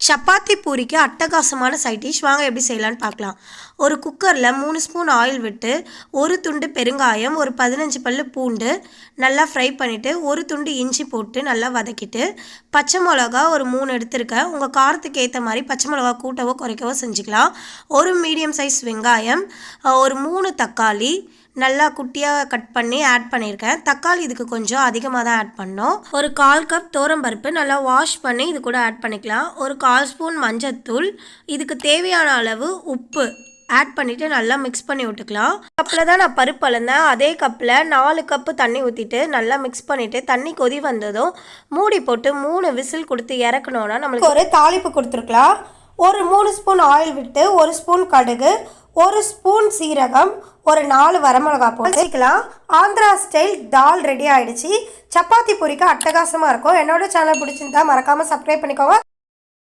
சப்பாத்தி பூரிக்கு அட்டகாசமான side dish வாங்க எப்படி செய்யலான்னு பார்க்கலாம். ஒரு குக்கரில் 3 ஸ்பூன் ஆயில் விட்டு ஒரு துண்டு பெருங்காயம், ஒரு 15 பல்லு பூண்டு நல்லா ஃப்ரை பண்ணிவிட்டு ஒரு துண்டு இஞ்சி போட்டு நல்லா வதக்கிட்டு பச்சை மிளகா ஒரு 3 எடுத்துருக்கேன். உங்கள் காரத்துக்கு ஏற்ற மாதிரி பச்சை மிளகா கூட்டவோ குறைக்கவோ செஞ்சுக்கலாம். ஒரு மீடியம் சைஸ் வெங்காயம், ஒரு 3 தக்காளி நல்லா குட்டியாக கட் பண்ணி ஆட் பண்ணியிருக்கேன். தக்காளி இதுக்கு கொஞ்சம் அதிகமாக தான் ஆட் பண்ணோம். ஒரு 1/4 கப் துவரம்பருப்பு நல்லா வாஷ் பண்ணி இது கூட ஆட் பண்ணிக்கலாம். ஒரு 1/4 ஸ்பூன் மஞ்சத்தூள், இதுக்கு தேவையான அளவு உப்பு ஆட் பண்ணிவிட்டு நல்லா மிக்ஸ் பண்ணி விட்டுக்கலாம். கப்பில் தான் நான் பருப்பு அளந்தேன். அதே கப்பில் 4 கப்பு தண்ணி ஊற்றிட்டு நல்லா மிக்ஸ் பண்ணிவிட்டு தண்ணி கொதி வந்ததும் மூடி போட்டு 3 விசில் கொடுத்து இறக்கணுன்னா நம்மளுக்கு ஒரு தாளிப்பு கொடுத்துருக்கலாம். ஒரு 3 ஸ்பூன் ஆயில் விட்டு 1 ஸ்பூன் கடுகு, 1 ஸ்பூன் சீரகம், ஒரு 4 வரமிளகா போட்டுக்கலாம். ஆந்திரா ஸ்டைல் தால் ரெடி ஆகிடுச்சு. சப்பாத்தி பூரிக்கு அட்டகாசமாக இருக்கும். என்னோட சேனல் பிடிச்சிருந்தா மறக்காமல் சப்ஸ்கிரைப் பண்ணிக்கோங்க.